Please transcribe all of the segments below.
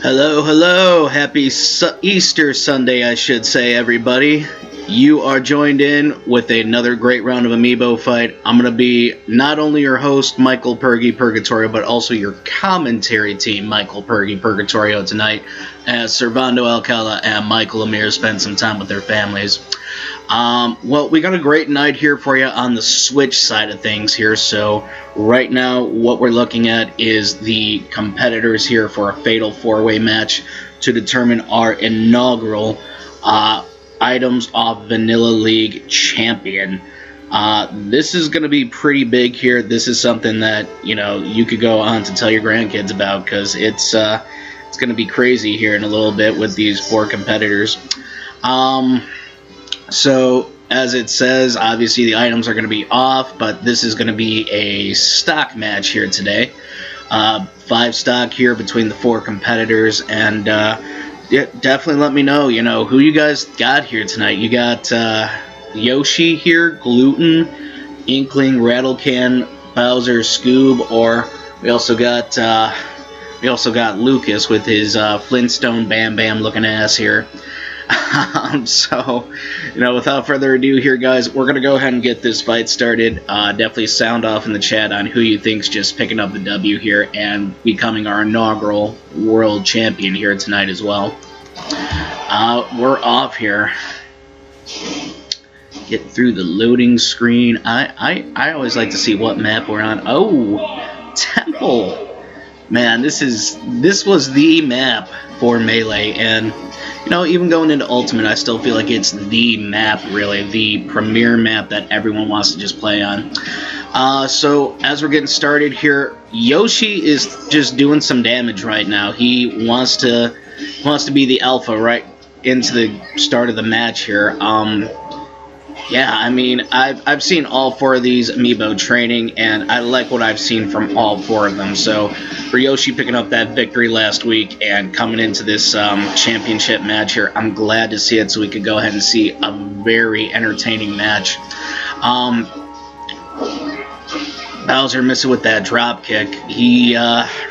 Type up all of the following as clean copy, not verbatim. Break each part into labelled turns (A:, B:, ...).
A: Hello, hello. Happy Easter Sunday, I should say, everybody. You are joined in with another great round of Amiibo Fight. I'm going to be not only your host, Michael Purgatorio, but also your commentary team, Michael Purgatorio, tonight, as Servando Alcala and Michael Amir spend some time with their families. Well, we got a great night here for you on the Switch side of things here. So right now, what we're looking at is the competitors here for a fatal four-way match to determine our inaugural Items Off Vanilla League champion. This is going to be pretty big here. This is something that you could go on to tell your grandkids about because it's going to be crazy here in a little bit with these four competitors. So, as it says, obviously the items are going to be off, but this is going to be a stock match here today. 5 stock here between the 4 competitors, and definitely let me know, who you guys got here tonight. You got Yoshi here, Gluten, Inkling, Rattlecan, Bowser, Scoob, or we also got Lucas with his Flintstone Bam Bam looking ass here. So, without further ado here, guys, we're going to go ahead and get this fight started. Definitely sound off in the chat on who you think's just picking up the W here and becoming our inaugural world champion here tonight as well. We're off here. Get through the loading screen. I always like to see what map we're on. Oh, Temple. Man, this was the map for Melee, and even going into Ultimate, I still feel like it's the map, really, the premier map that everyone wants to just play on. So as we're getting started here, Yoshi is just doing some damage right now. He wants to be the alpha right into the start of the match here. Yeah, I mean, I've seen all 4 of these Amiibo training, and I like what I've seen from all 4 of them. So for Yoshi picking up that victory last week and coming into this championship match here, I'm glad to see it so we could go ahead and see a very entertaining match. Bowser missing with that drop kick. He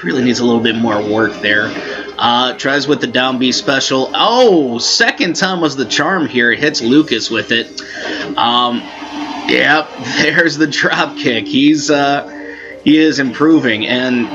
A: really needs a little bit more work there. Tries with the down B special. Oh, second time was the charm here. Hits Lucas with it. Yeah, there's the drop kick. He is improving, and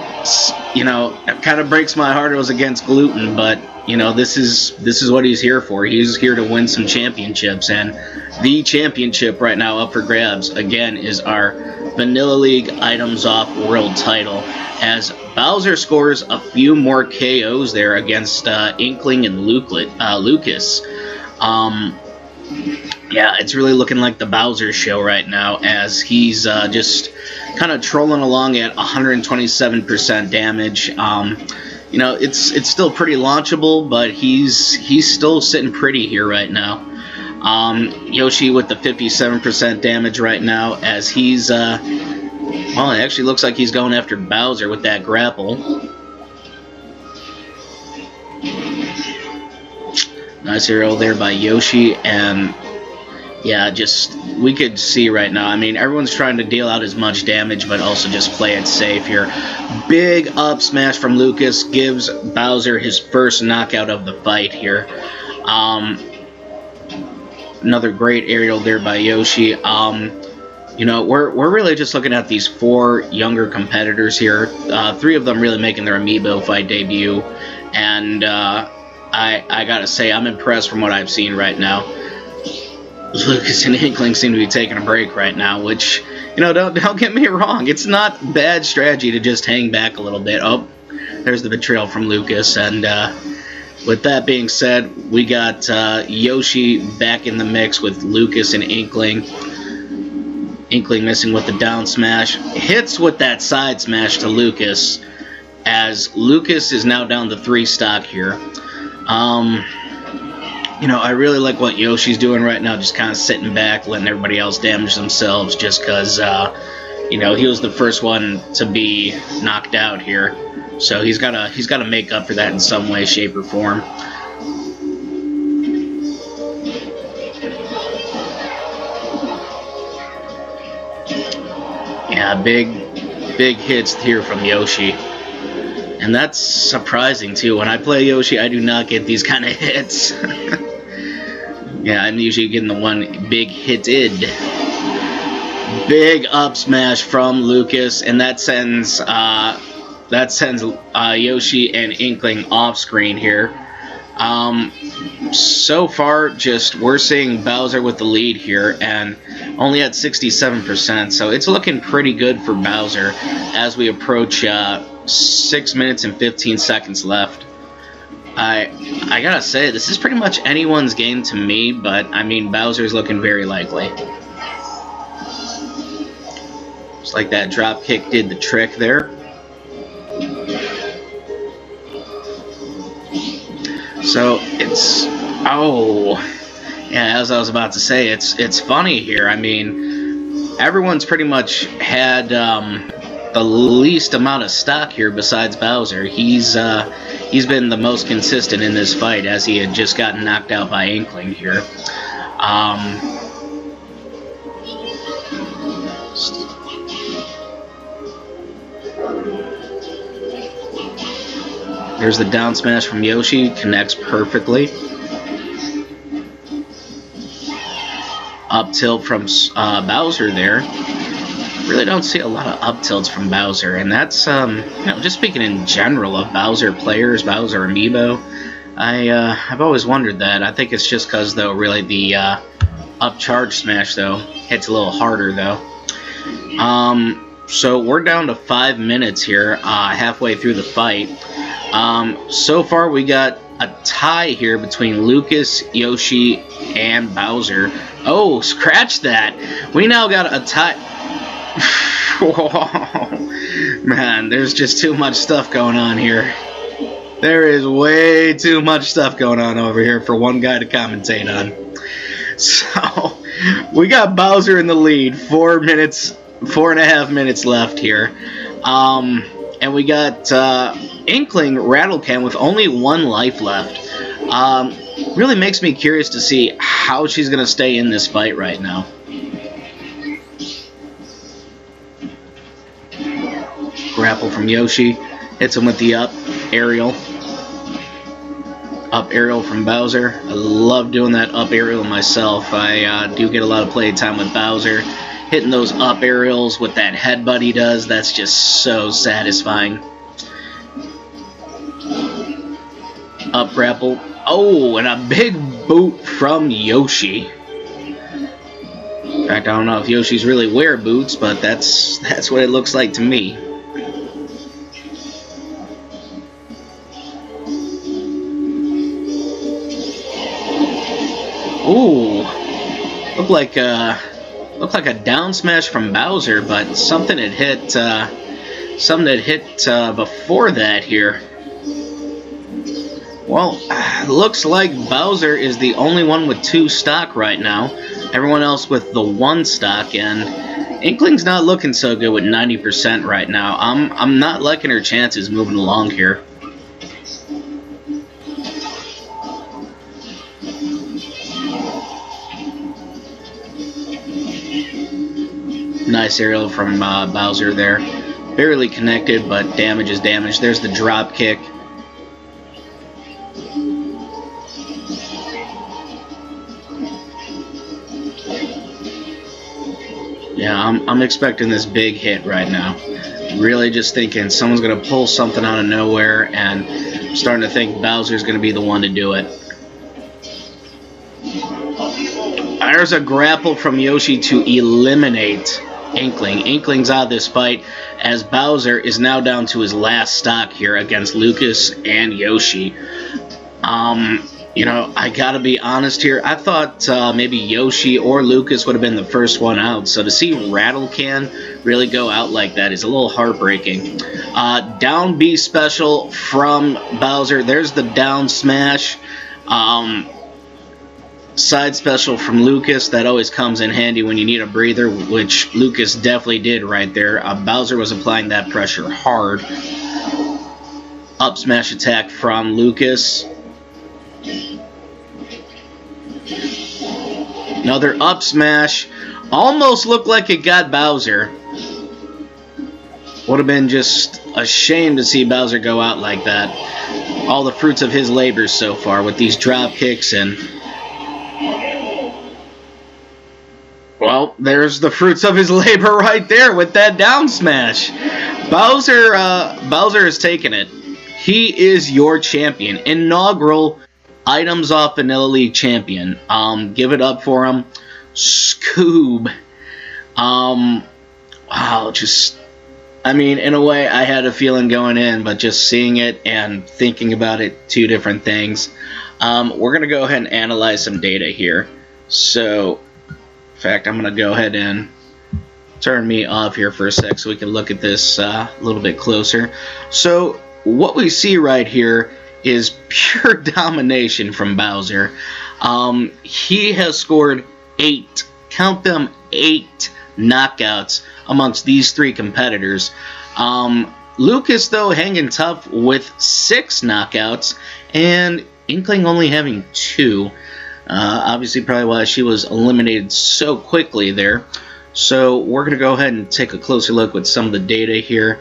A: it kind of breaks my heart it was against Gluten, but this is what he's here for. He's here to win some championships, and the championship right now up for grabs again is our Vanilla League Items Off World title, as Bowser scores a few more KOs there against Inkling and Lucas. Yeah, it's really looking like the Bowser show right now, as he's just kind of trolling along at 127% damage. It's still pretty launchable, but he's still sitting pretty here right now. Yoshi with the 57% damage right now, as he's well, it actually looks like he's going after Bowser with that grapple. Nice hero there by Yoshi, and yeah, we could see right now. I mean, everyone's trying to deal out as much damage, but also just play it safe here. Big up smash from Lucas gives Bowser his first knockout of the fight here. Another great aerial there by Yoshi. We're really just looking at these 4 younger competitors here. 3 of them really making their Amiibo Fight debut, and I gotta say, I'm impressed from what I've seen right now. Lucas and Inkling seem to be taking a break right now, which, don't get me wrong, it's not bad strategy to just hang back a little bit. Oh, there's the betrayal from Lucas, and with that being said, we got Yoshi back in the mix with Lucas and Inkling. Inkling missing with the down smash. Hits with that side smash to Lucas, as Lucas is now down to 3 stock here. I really like what Yoshi's doing right now, just kind of sitting back, letting everybody else damage themselves, just because, he was the first one to be knocked out here. So he's got to make up for that in some way, shape, or form. Yeah, big hits here from Yoshi. And that's surprising too. When I play Yoshi, I do not get these kind of hits. Yeah, I'm usually getting the one big hited. Big up smash from Lucas, and that sends Yoshi and Inkling off screen here. So far, we're seeing Bowser with the lead here, and only at 67%. So it's looking pretty good for Bowser as we approach 6 minutes and 15 seconds left. I gotta say, this is pretty much anyone's game to me, but I mean, Bowser's looking very likely. Just like that drop kick did the trick there. So it's, yeah, as I was about to say, it's funny here. I mean, everyone's pretty much had the least amount of stock here besides Bowser. He's been the most consistent in this fight, as he had just gotten knocked out by Inkling here. There's the down smash from Yoshi, connects perfectly. Up tilt from Bowser there. Really don't see a lot of up tilts from Bowser, and that's just speaking in general of Bowser players, Bowser amiibo. I've always wondered that. I think it's just because though really the up charge smash though hits a little harder though. So we're down to 5 minutes here, halfway through the fight. So far we got a tie here between Lucas, Yoshi, and Bowser. Oh, scratch that! We now got a tie. Man, there's just too much stuff going on here. There is way too much stuff going on over here for one guy to commentate on. So, we got Bowser in the lead. 4.5 minutes left here. And we got Inkling Rattlecan with only 1 life left. Really makes me curious to see how she's going to stay in this fight right now. Grapple from Yoshi. Hits him with the up aerial. Up aerial from Bowser. I love doing that up aerial myself. I do get a lot of play time with Bowser. Hitting those up aerials with that headbutt he does, that's just so satisfying. Up grapple. Oh, and a big boot from Yoshi. In fact, I don't know if Yoshi's really wear boots, but that's what it looks like to me. Ooh, looked like a down smash from Bowser, but something had hit before that here. Well, looks like Bowser is the only one with 2 stock right now. Everyone else with the 1 stock, and Inkling's not looking so good with 90% right now. I'm not liking her chances moving along here. Nice aerial from Bowser there. Barely connected, but damage is damage. There's the drop kick. Yeah, I'm expecting this big hit right now. Really just thinking someone's going to pull something out of nowhere, and I'm starting to think Bowser's going to be the one to do it. There's a grapple from Yoshi to eliminate Inkling. Inkling's out of this fight, as Bowser is now down to his last stock here against Lucas and Yoshi. You know, I gotta be honest here. I thought maybe Yoshi or Lucas would have been the first one out. So to see Rattlecan really go out like that is a little heartbreaking. Down B special from Bowser. There's the down smash. Side special from Lucas. That always comes in handy when you need a breather, which Lucas definitely did right there. Bowser was applying that pressure hard. Up smash attack from Lucas. Another up smash. Almost looked like it got Bowser. Would have been just a shame to see Bowser go out like that. All the fruits of his labors so far with these drop kicks and... Well, there's the fruits of his labor right there with that down smash. Bowser has taken it. He is your champion. Inaugural Items Off Vanilla League champion. Give it up for him. Scoob. Wow, just... I mean, in a way, I had a feeling going in, but just seeing it and thinking about it, two different things. We're going to go ahead and analyze some data here. So... In fact, I'm going to go ahead and turn me off here for a sec so we can look at this a little bit closer. So what we see right here is pure domination from Bowser. He has scored 8, count them 8 knockouts amongst these 3 competitors. Lucas, though, hanging tough with 6 knockouts, and Inkling only having 2. Obviously, probably why she was eliminated so quickly there. So we're going to go ahead and take a closer look with some of the data here.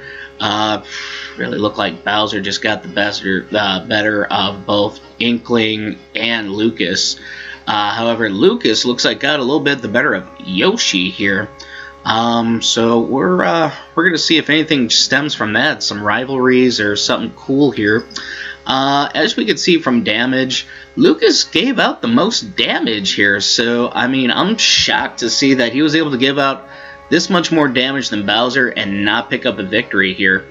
A: Really look like Bowser just got the better of both Inkling and Lucas. However, Lucas looks like got a little bit the better of Yoshi here. So we're going to see if anything stems from that, some rivalries or something cool here. As we can see from damage, Lucas gave out the most damage here, so I mean, I'm shocked to see that he was able to give out this much more damage than Bowser and not pick up a victory here.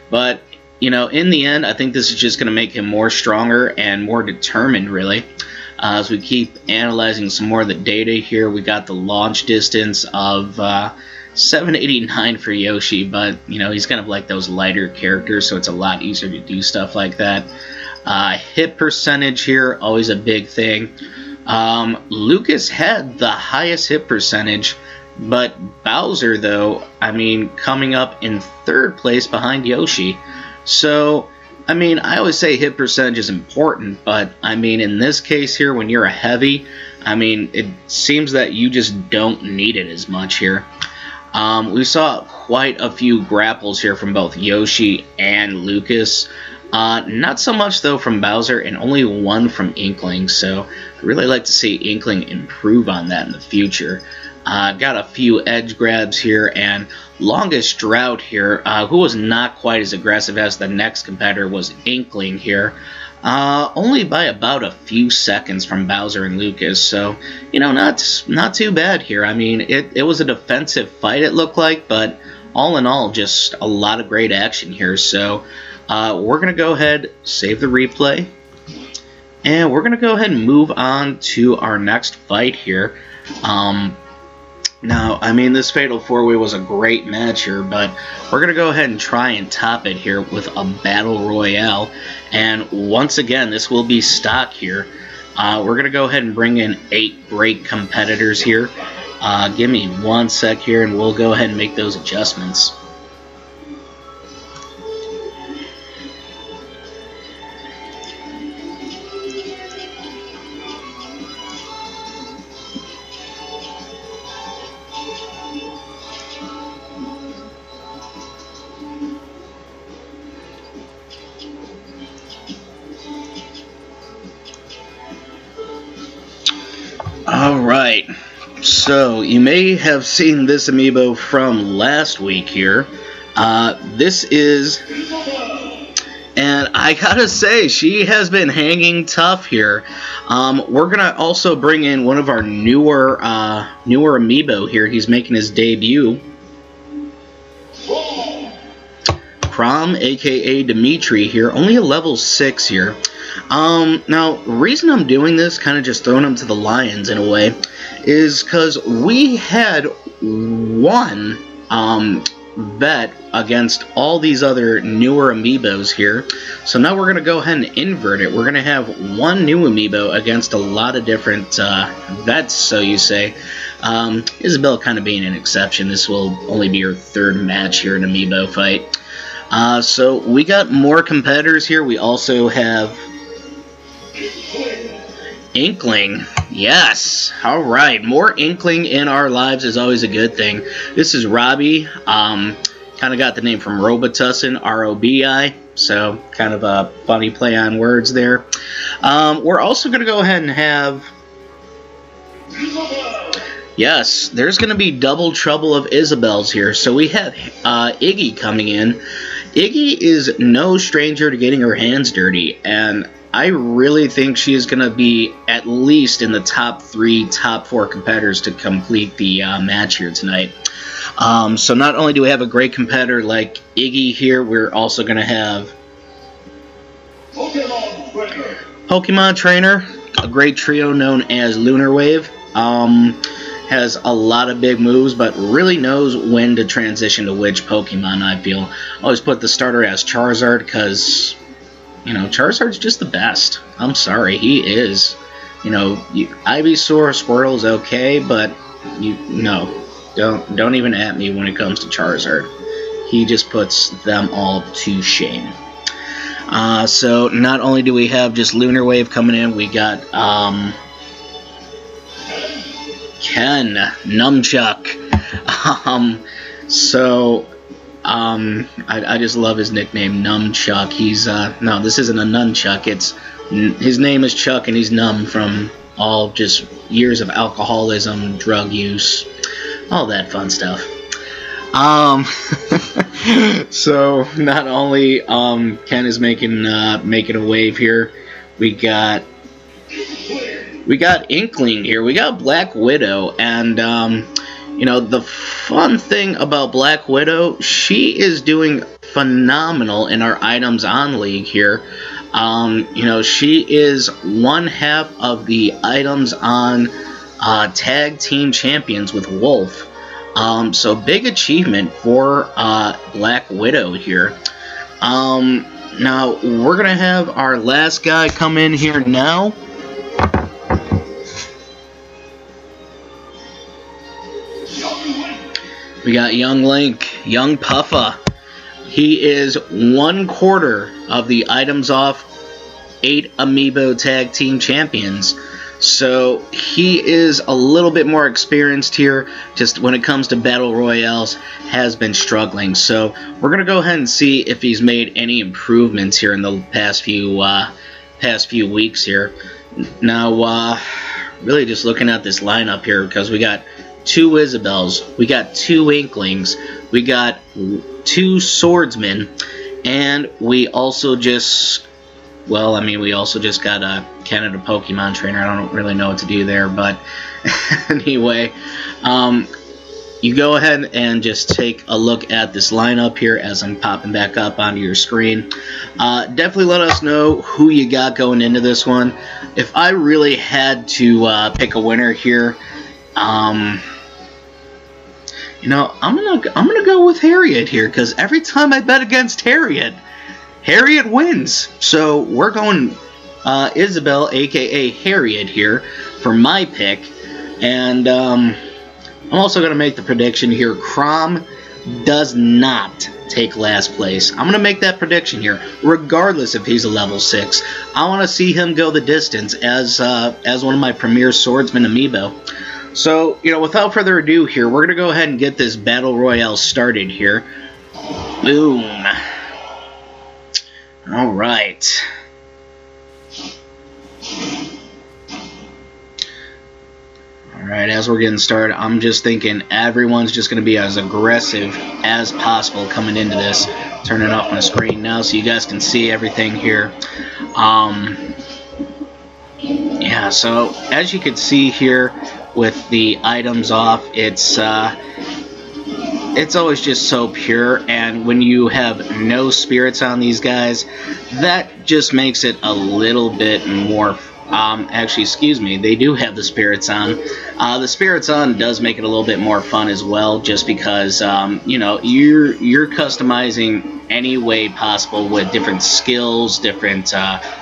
A: But, you know, in the end, I think this is just going to make him more stronger and more determined, really. As we keep analyzing some more of the data here, we got the launch distance of 789 for Yoshi, but, you know, he's kind of like those lighter characters, so it's a lot easier to do stuff like that. Hit percentage here, always a big thing. Lucas had the highest hit percentage, but Bowser, though, I mean, coming up in 3rd place behind Yoshi. So, I mean, I always say hit percentage is important, but, I mean, in this case here, when you're a heavy, I mean, it seems that you just don't need it as much here. We saw quite a few grapples here from both Yoshi and Lucas. Not so much, though, from Bowser, and only 1 from Inkling, so I'd really like to see Inkling improve on that in the future. Got a few edge grabs here, and longest drought here, who was not quite as aggressive as the next competitor, was Inkling here. Only by about a few seconds from Bowser and Lucas, so, you know, not too bad here. I mean, it was a defensive fight, it looked like, but all in all, just a lot of great action here. So we're going to go ahead, save the replay, and we're going to go ahead and move on to our next fight here. Now, I mean, this Fatal 4-Way was a great match here, but we're going to go ahead and try and top it here with a Battle Royale. And once again, this will be stock here. We're going to go ahead and bring in 8 great competitors here. Give me 1 sec here, and we'll go ahead and make those adjustments. Alright, so you may have seen this amiibo from last week here. This is, and I gotta say, she has been hanging tough here. We're gonna also bring in one of our newer amiibo here. He's making his debut. Crom, aka Dimitri here, only a level 6 here. Now, the reason I'm doing this, kind of just throwing him to the lions in a way, is because we had one bet against all these other newer amiibos here. So now we're going to go ahead and invert it. We're going to have one new amiibo against a lot of different vets, so you say. Isabelle kind of being an exception. This will only be her 3rd match here in AmiiboFight. So we got more competitors here. We also have Inkling. Yes. Alright. More Inkling in our lives is always a good thing. This is Robbie. Kind Kind of got the name from Robitussin, R-O-B-I. So kind of a funny play on words there. We're also going to go ahead and have... Yes, there's going to be double trouble of Isabels here. So we have Iggy coming in. Iggy is no stranger to getting her hands dirty, and I really think she is going to be at least in the top 3, top 4 competitors to complete the match here tonight. So not only do we have a great competitor like Iggy here, we're also going to have Pokemon Trainer, a great trio known as Lunar Wave. Has a lot of big moves, but really knows when to transition to which Pokemon, I feel. Always put the starter as Charizard, because, you know, Charizard's just the best. I'm sorry, he is. You know, Ivysaur, Squirtle's okay, but, don't even at me when it comes to Charizard. He just puts them all to shame. So, not only do we have just Lunar Wave coming in, we got, Ken Numchuck. I just love his nickname, Numchuck. He's no, this isn't a nunchuck. His name is Chuck, and he's numb from all just years of alcoholism, drug use, all that fun stuff. So not only Ken is making a wave here, we got Inkling here. We got Black Widow, and you know, the fun thing about Black Widow, she is doing phenomenal in our Items On League here. You know, she is one half of the Items On Tag Team Champions with Wolf. So big achievement for Black Widow here. Now we're gonna have our last guy come in here now. We got Young Link, Young Puffa. He is 1/4 of the Items Off 8 Amiibo Tag Team Champions. So he is a little bit more experienced here, just when it comes to Battle Royales, has been struggling. So we're going to go ahead and see if he's made any improvements here in the past few weeks here. Now, really just looking at this lineup here, because we got 2 Isabels, we got 2 Inklings, we got 2 Swordsmen, and we also just, well, I mean, we also just got a Canada Pokemon Trainer. I don't really know what to do there, but anyway, you go ahead and just take a look at this lineup here as I'm popping back up onto your screen. Definitely let us know who you got going into this one. If I really had to pick a winner here, you know, I'm gonna go with Harriet here, because every time I bet against Harriet wins. So we're going Isabel, aka Harriet, here for my pick, and I'm also gonna make the prediction here. Crom does not take last place. I'm gonna make that prediction here, regardless if he's a level 6. I want to see him go the distance as one of my premier swordsman amiibo. So, you know, without further ado here, we're going to go ahead and get this Battle Royale started here. Boom. Alright. Alright, as we're getting started, I'm just thinking everyone's just going to be as aggressive as possible coming into this. Turning off my screen now so you guys can see everything here. Yeah, so as you can see here, with the items off, it's always just so pure, and when you have no spirits on these guys, that just makes it a little bit more. Actually, excuse me, they do have the spirits on. The spirits on does make it a little bit more fun as well, just because you know, you're customizing any way possible with different skills, different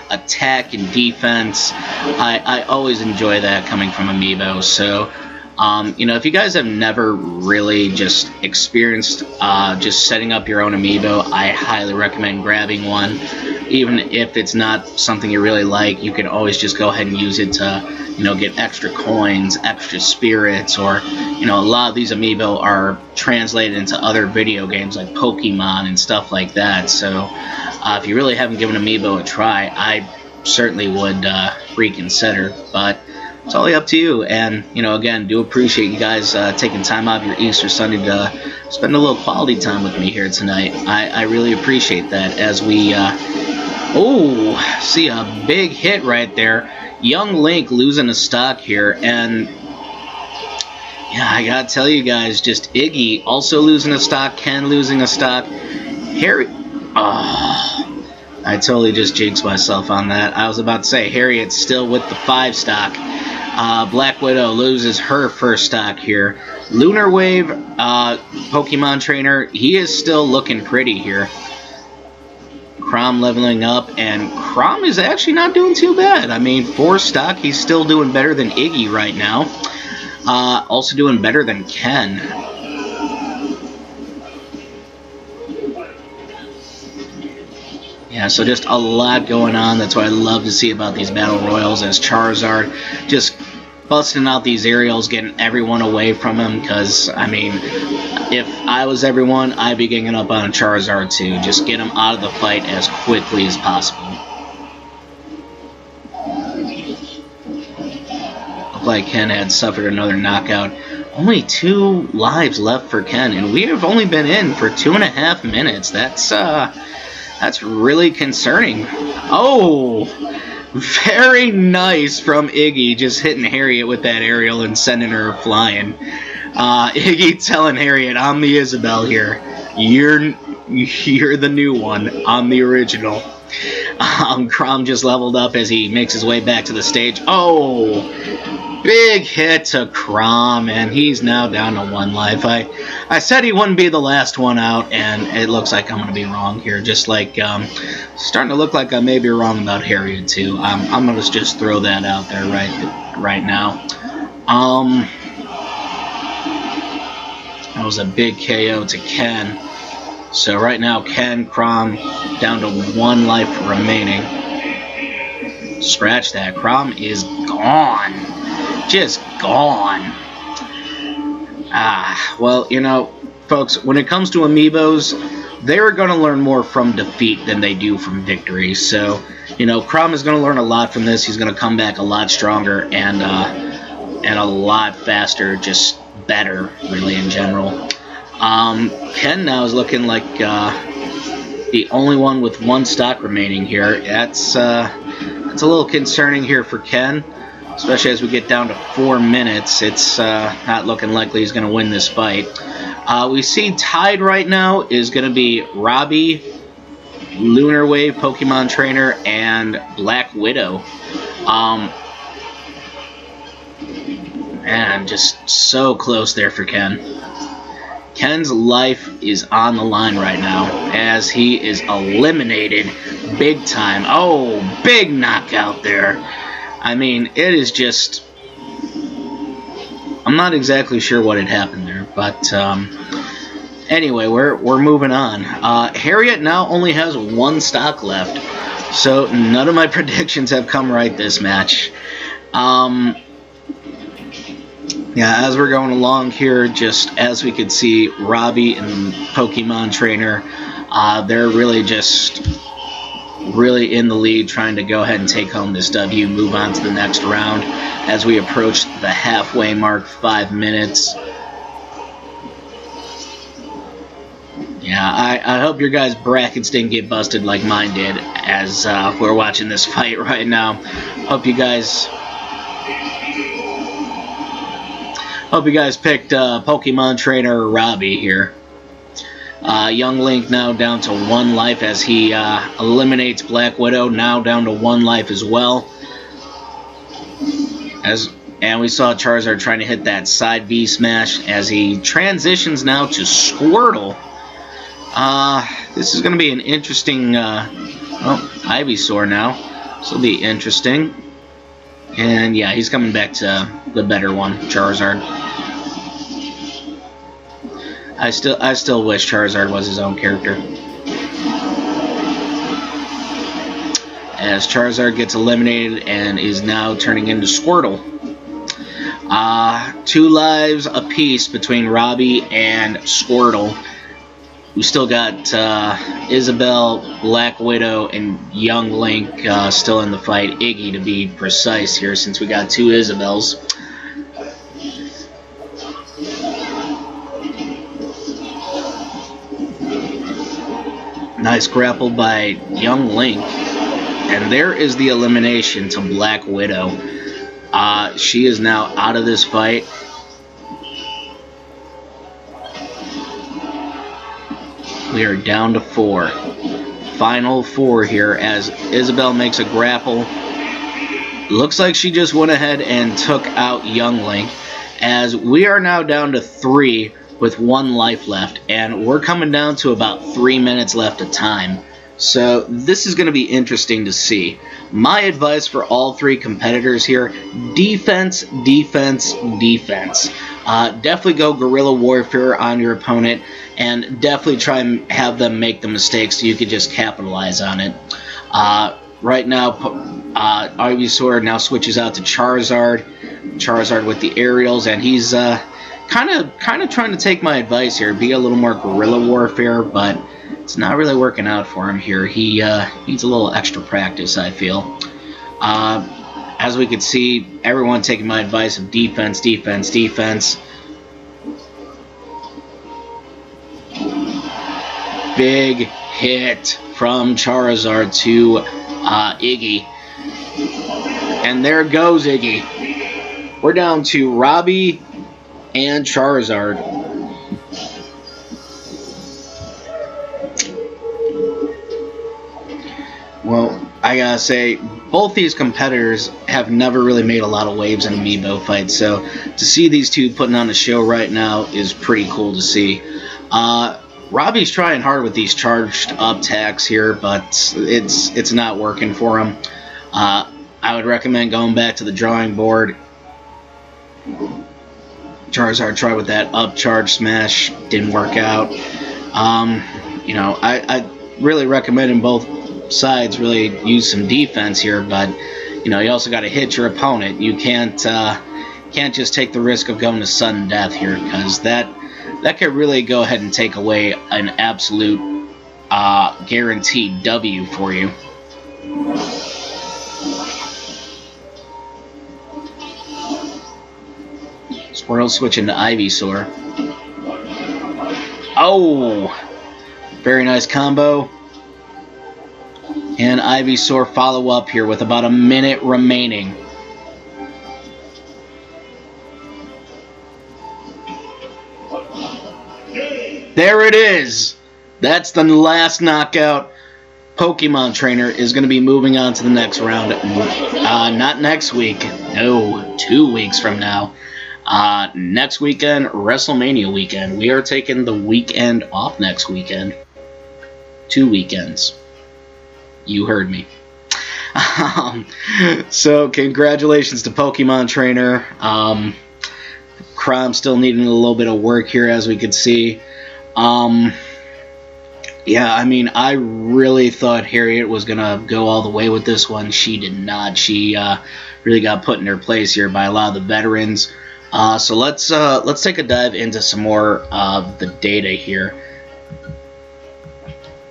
A: attack and defense. I always enjoy that coming from Amiibo. So you know, if you guys have never really just experienced just setting up your own Amiibo, I highly recommend grabbing one. even if it's not something you really like, you can always just go ahead and use it to, get extra coins, extra spirits, or, a lot of these amiibo are translated into other video games like Pokemon and stuff like that. So if you really haven't given amiibo a try, I certainly would reconsider, but it's all up to you. And again, do appreciate you guys taking time out of your Easter Sunday to spend a little quality time with me here tonight. I really appreciate that. As we see a big hit right there. Young Link losing a stock here, and yeah, I gotta tell you guys, just Iggy also losing a stock, Ken losing a stock, Harry. I totally just jinxed myself on that. I was about to say Harriet's still with the 5 stock. Black Widow loses her first stock here. Lunar Wave, Pokemon Trainer, he is still looking pretty here. Chrom leveling up, and Chrom is actually not doing too bad. I mean, 4 stock, he's still doing better than Iggy right now. Also doing better than Ken. Yeah, so just a lot going on. That's what I love to see about these Battle Royals, as Charizard just busting out these aerials, getting everyone away from him, because, I mean, if I was everyone, I'd be ganging up on Charizard too. Just get him out of the fight as quickly as possible. Looked like Ken had suffered another knockout. Only 2 lives left for Ken, and we have only been in for 2.5 minutes. That's really concerning. Oh, very nice from Iggy, just hitting Harriet with that aerial and sending her flying. Iggy telling Harriet, I'm the Isabel here. You're the new one. I'm the original. Chrom just leveled up as he makes his way back to the stage. Oh, big hit to Chrom, and he's now down to 1 life. I said he wouldn't be the last one out, and it looks like I'm going to be wrong here. Just like, starting to look like I may be wrong about Harriet too. I'm going to just throw that out there right now. That was a big KO to Ken. So right now, Ken, Chrom, down to 1 life remaining. Scratch that. Chrom is gone. Just gone. Well, folks, when it comes to amiibos, they're going to learn more from defeat than they do from victory. So, Chrom is going to learn a lot from this. He's going to come back a lot stronger and a lot faster, just better, really, in general. Ken now is looking like the only one with 1 stock remaining here. That's a little concerning here for Ken, especially as we get down to 4 minutes. It's not looking likely he's going to win this fight. We see tied right now is going to be Robbie, Lunar Wave, Pokemon Trainer, and Black Widow. Man, just so close there for Ken. Ken's life is on the line right now as he is eliminated big time. Oh, big knockout there. I mean, it is just... I'm not exactly sure what had happened there, but anyway, we're moving on. Harriet now only has 1 stock left, so none of my predictions have come right this match. Yeah, as we're going along here, just as we could see, Robbie and Pokemon Trainer, they're really in the lead, trying to go ahead and take home this W, move on to the next round as we approach the halfway mark, 5 minutes. Yeah, I hope your guys' brackets didn't get busted like mine did as we're watching this fight right now. Hope you guys picked Pokemon Trainer Robbie here. Young Link now down to 1 life as he eliminates Black Widow, now down to 1 life as well. And we saw Charizard trying to hit that side B smash as he transitions now to Squirtle. This is going to be an interesting... Ivysaur now. This will be interesting. And yeah, he's coming back to the better one, Charizard. I still wish Charizard was his own character. as Charizard gets eliminated and is now turning into Squirtle. 2 lives apiece between Robbie and Squirtle. We still got Isabelle, Black Widow, and Young Link still in the fight. Iggy, to be precise here, since we got 2 Isabelles. Nice grapple by Young Link. And there is the elimination to Black Widow. She is now out of this fight. We are down to 4. Final 4 here as Isabelle makes a grapple. Looks like she just went ahead and took out Young Link, as we are now down to 3 with 1 life left, and we're coming down to about 3 minutes left of time. So this is going to be interesting to see. My advice for all 3 competitors here: defense, defense, defense. Definitely go guerrilla warfare on your opponent, and definitely try and have them make the mistakes so you can just capitalize on it. Right now, Ivysaur now switches out to Charizard. Charizard with the aerials, and he's kind of trying to take my advice here, be a little more guerrilla warfare, but it's not really working out for him here. He needs a little extra practice, I feel. As we could see, everyone taking my advice of defense, defense, defense. Big hit from Charizard to Iggy. And there goes Iggy. We're down to Robbie and Charizard. Well, I gotta say, both these competitors have never really made a lot of waves in AmiiboFight, so to see these 2 putting on a show right now is pretty cool to see. Robbie's trying hard with these charged up attacks here, but it's not working for him. I would recommend going back to the drawing board. Charizard tried with that up charge smash, didn't work out. You know, I really recommend in both sides really use some defense here, but you know, you also got to hit your opponent. You can't just take the risk of going to sudden death here, because that could really go ahead and take away an absolute guaranteed W for you. Squirtle switching to Ivysaur. Oh! Very nice combo. And Ivysaur follow up here with about a minute remaining. There it is! That's the last knockout. Pokemon Trainer is going to be moving on to the next round. Not next week. No, 2 weeks from now. Next weekend, WrestleMania weekend. We are taking the weekend off next weekend. 2 weekends. You heard me. So, congratulations to Pokemon Trainer. Chrom still needing a little bit of work here, as we could see. Yeah, I mean, I really thought Harriet was going to go all the way with this one. She did not. She really got put in her place here by a lot of the veterans. So let's take a dive into some more of the data here.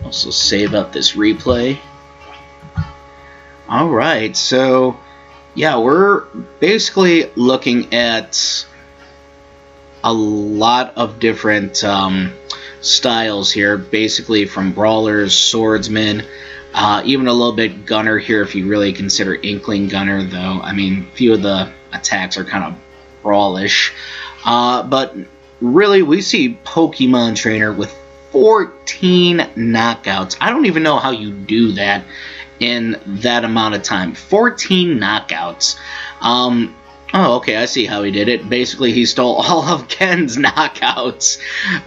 A: Also save up this replay. Alright, so yeah, we're basically looking at a lot of different styles here, basically from brawlers, swordsmen, even a little bit gunner here if you really consider Inkling gunner, though. I mean, a few of the attacks are kind of brawlish. But really, we see Pokemon Trainer with 14 knockouts. I don't even know how you do that in that amount of time. 14 knockouts. Oh, okay, I see how he did it. Basically, he stole all of Ken's knockouts.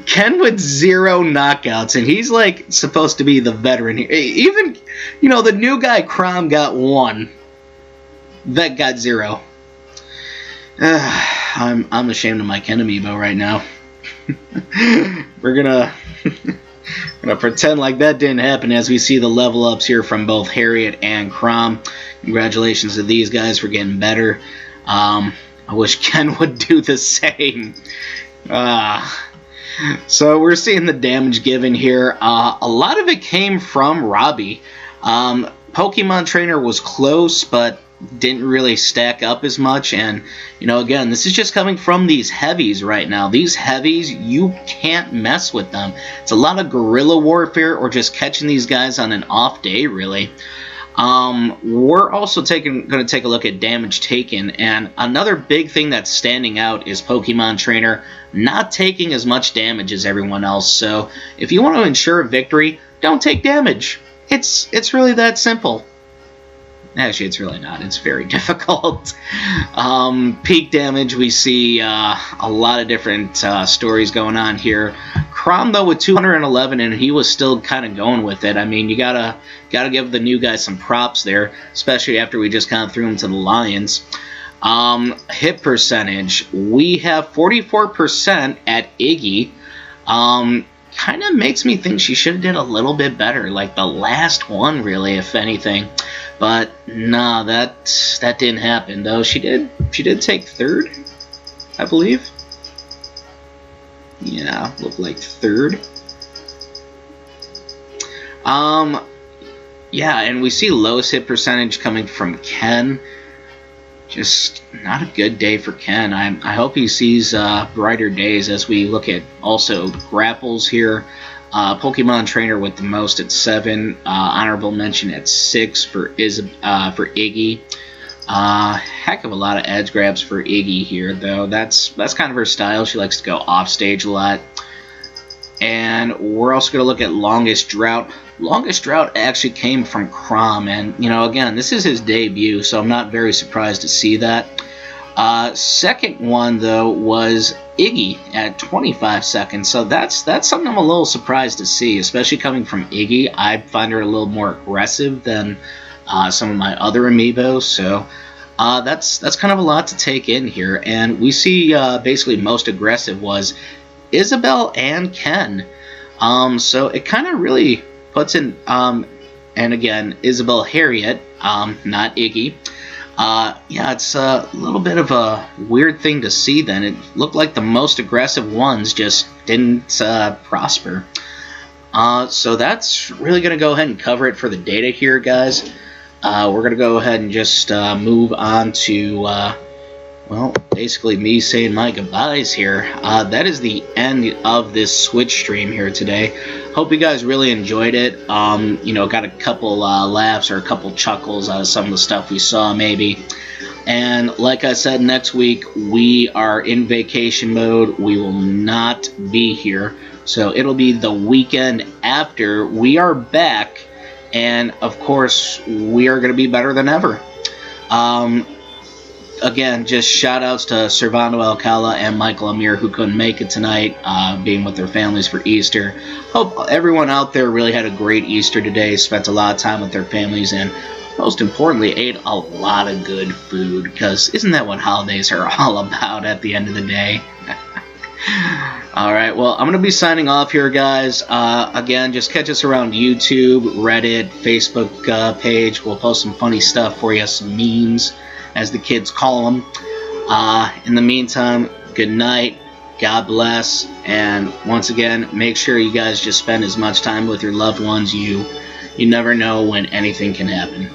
A: Ken with 0 knockouts, and he's, like, supposed to be the veteran here. Even, you know, the new guy, Chrom, got 1. Vet got 0. I'm ashamed of my Ken amiibo right now. We're gonna Gonna pretend like that didn't happen as we see the level ups here from both Harriet and Crom. Congratulations to these guys for getting better. I wish Ken would do the same. So we're seeing the damage given here. A lot of it came from Robbie. Pokemon Trainer was close, but didn't really stack up as much. And, you know, again, this is just coming from these heavies right now. These heavies, you can't mess with them. It's a lot of guerrilla warfare or just catching these guys on an off day, really. We're also going to take a look at damage taken, and another big thing that's standing out is Pokemon Trainer not taking as much damage as everyone else. So if you want to ensure victory, don't take damage. It's really that simple. Actually, it's really not. It's very difficult. Peak damage, we see a lot of different stories going on here. Crom, though, with 211, and he was still kind of going with it. I mean, you gotta give the new guy some props there, especially after we just kind of threw him to the Lions. Hit percentage, we have 44% at Iggy. Kind of makes me think she should have did a little bit better, like the last one, really, if anything. But nah, that didn't happen, though. She did take third, I believe. Yeah, looked like third. Yeah, and we see lowest hit percentage coming from Ken. Just not a good day for Ken. I hope he sees brighter days as we look at also grapples here. Pokemon Trainer with the most at 7. Honorable mention at 6 for Iggy. Heck of a lot of edge grabs for Iggy here, though. That's kind of her style. She likes to go off stage a lot. And we're also going to look at longest drought. Longest drought actually came from Crom, and you know, again, this is his debut, so I'm not very surprised to see that. Second one though was Iggy at 25 seconds, so that's something I'm a little surprised to see, especially coming from Iggy. I find her a little more aggressive than some of my other amiibos, so that's kind of a lot to take in here. And we see basically most aggressive was Isabel and Ken. So it kind of really puts in, and again, Isabel Harriet, not Iggy. Yeah, it's a little bit of a weird thing to see then. It looked like the most aggressive ones just didn't prosper. So that's really going to go ahead and cover it for the data here, guys. We're going to go ahead and just move on to, well, basically me saying my goodbyes here. That is the end of this Switch stream here today. Hope you guys really enjoyed it. You know, got a couple laughs or a couple chuckles out of some of the stuff we saw, maybe. And like I said, next week we are in vacation mode. We will not be here. So it'll be the weekend after we are back. And of course, we are going to be better than ever. Again, just shout-outs to Servando Alcala and Michael Amir, who couldn't make it tonight, being with their families for Easter. Hope everyone out there really had a great Easter today, spent a lot of time with their families, and most importantly, ate a lot of good food, because isn't that what holidays are all about at the end of the day? Alright, well, I'm going to be signing off here, guys. Again, just catch us around YouTube, Reddit, Facebook page. We'll post some funny stuff for you, some memes, as the kids call them. In the meantime, good night, God bless, and once again, make sure you guys just spend as much time with your loved ones. You never know when anything can happen.